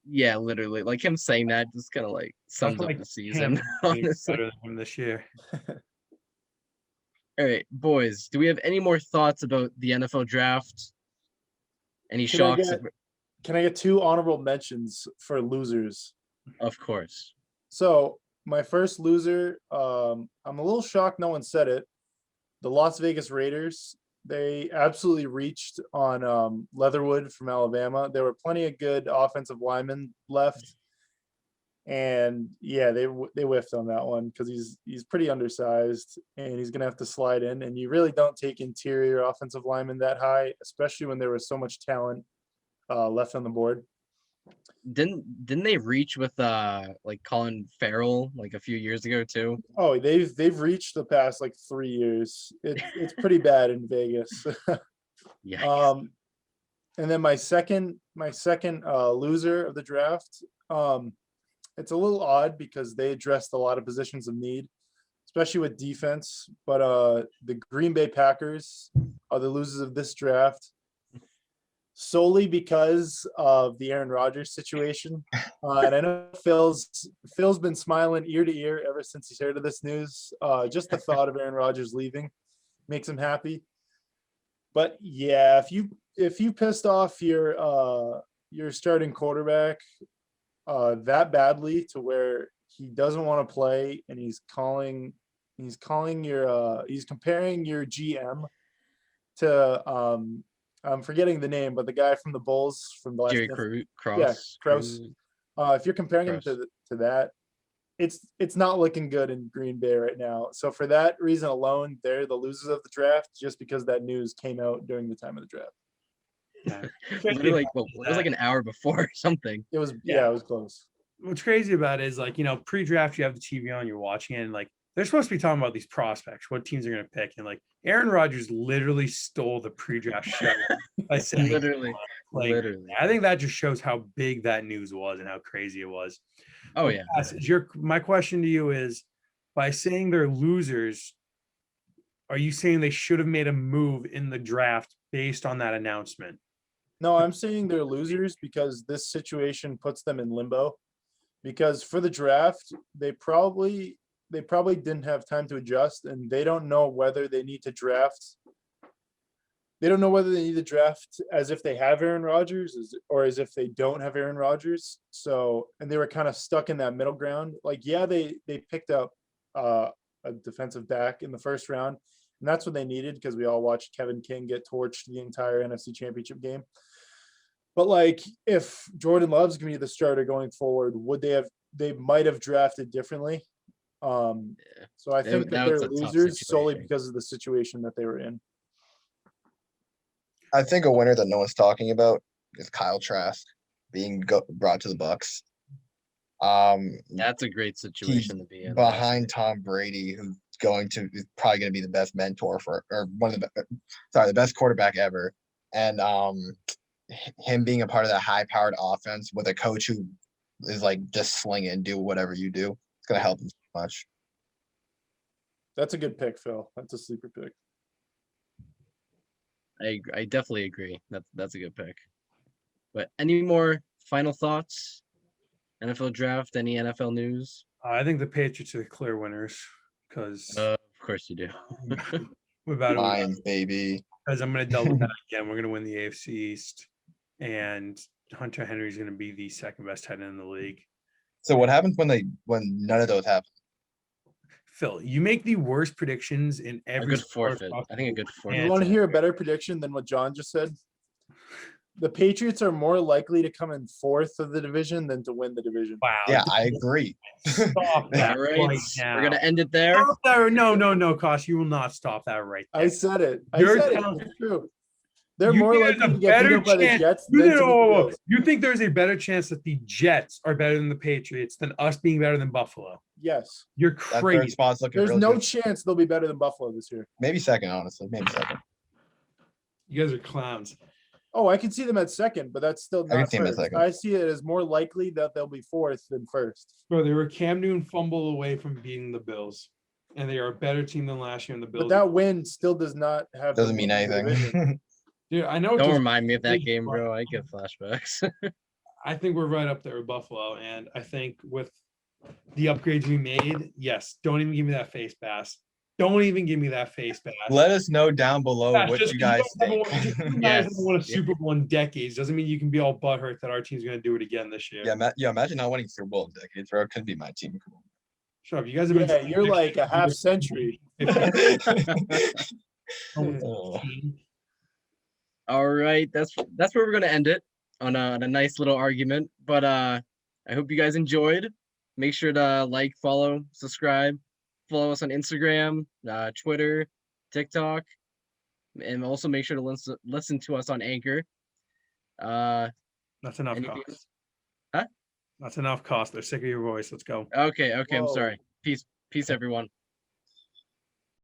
yeah, literally. Like him saying that just kind of like sums up the season. Honestly. better than him this year. All right, boys. Do we have any more thoughts about the NFL draft? Any shocks? Can I get 2 honorable mentions for losers? Of course. So my first loser, I'm a little shocked no one said it. The Las Vegas Raiders, they absolutely reached on Leatherwood from Alabama. There were plenty of good offensive linemen left. And yeah, they whiffed on that one because he's pretty undersized and he's gonna have to slide in. And you really don't take interior offensive linemen that high, especially when there was so much talent left on the board. Didn't they reach with like Colin Farrell like a few years ago too? Oh, they've reached the past like 3 years. It's pretty bad in Vegas. Yeah. And then my second loser of the draft. It's a little odd because they addressed a lot of positions of need, especially with defense. But the Green Bay Packers are the losers of this draft solely because of the Aaron Rodgers situation. And I know Phil's been smiling ear to ear ever since he's heard of this news. Just the thought of Aaron Rodgers leaving makes him happy. But yeah, if you pissed off your starting quarterback that badly to where he doesn't want to play and he's comparing your GM to I'm forgetting the name, but the guy from the Bulls from the last Jerry Krause. Yeah, Krause. If you're comparing him to that, it's not looking good in Green Bay right now. So for that reason alone, they're the losers of the draft just because that news came out during the time of the draft. Yeah. Literally, like, well, it was like an hour before or something. It was it was close. What's crazy about it is like, pre-draft, you have the TV on, you're watching it, and like they're supposed to be talking about these prospects, what teams are going to pick. And like Aaron Rodgers literally stole the pre-draft show by saying, literally. I think that just shows how big that news was and how crazy it was. Oh yeah. My question to you is, by saying they're losers, are you saying they should have made a move in the draft based on that announcement? No, I'm saying they're losers because this situation puts them in limbo. Because for the draft, they probably didn't have time to adjust, and they don't know whether they need to draft. They don't know whether they need to draft as if they have Aaron Rodgers or as if they don't have Aaron Rodgers. So, and they were kind of stuck in that middle ground. Like, yeah, they picked up a defensive back in the first round, and that's what they needed because we all watched Kevin King get torched the entire NFC Championship game. But like, if Jordan Love's going to be the starter going forward, they might have drafted differently. So I think that they're losers solely because of the situation that they were in. I think a winner that no one's talking about is Kyle Trask being brought to the Bucks. That's a great situation to be in. Behind Tom Brady, who's probably going to be the best mentor the best quarterback ever. And him being a part of that high-powered offense with a coach who is like just sling it and do whatever you do, it's going to help him so much. That's a good pick, Phil. That's a sleeper pick. I definitely agree. That's a good pick. But any more final thoughts? NFL draft? Any NFL news? I think the Patriots are the clear winners because Of course you do. Lions, baby. because I'm going to double down again. We're going to win the AFC East, and Hunter Henry's going to be the second best tight end in the league. So what happens when none of those happen? Phil, you make the worst predictions in A every good sport forfeit. possible. I think a good You forfeit. want to hear a better prediction than what John just said? The Patriots are more likely to come in fourth of the division than to win the division. Wow. Yeah, I agree. Stop that All right, right now. we're gonna end it there. Stop that. No, Kosh, you will not stop that right there. I said it. You're It's telling- true. They're You more think likely there's to a get beat better up by the chance- Jets No, than no, to beat the no. Bills. You think there's a better chance that the Jets are better than the Patriots than us being better than Buffalo? Yes. You're That third crazy. spot's looking There's real no good. chance they'll be better than Buffalo this year. Maybe second, honestly. Maybe second. You guys are clowns. Oh, I can see them at second, but that's still I can not see them at first. second. I see it as more likely that they'll be fourth than first. Bro, they were Cam Newton fumble away from beating the Bills. And they are a better team than last year in the Bills. But that win still does not have. Doesn't them mean win the division. anything. Dude, I know it Don't doesn't- remind me of that big game, fuck. bro. I get flashbacks. I think we're right up there with Buffalo. And I think with the upgrades we made, yes, don't even give me that face pass. Don't even give me that face pass. Let us know down below Yeah, what just you 'cause guys don't think. have a- just 'cause you guys Yes. haven't won a Yeah. Super Bowl in decades doesn't mean you can be all butthurt that our team's going to do it again this year. Yeah, imagine not winning Super Bowl in decades, bro. It could be my team. Shut up. You guys have been. Yeah, you're like a half century. Oh. All right, that's where we're gonna end it on a nice little argument. But I hope you guys enjoyed. Make sure to like, follow, subscribe, follow us on Instagram, Twitter, TikTok, and also make sure to listen to us on Anchor. That's enough Anything cost. else? That's enough cost. They're sick of your voice. Let's go. Okay, I'm Whoa. sorry. Peace, everyone.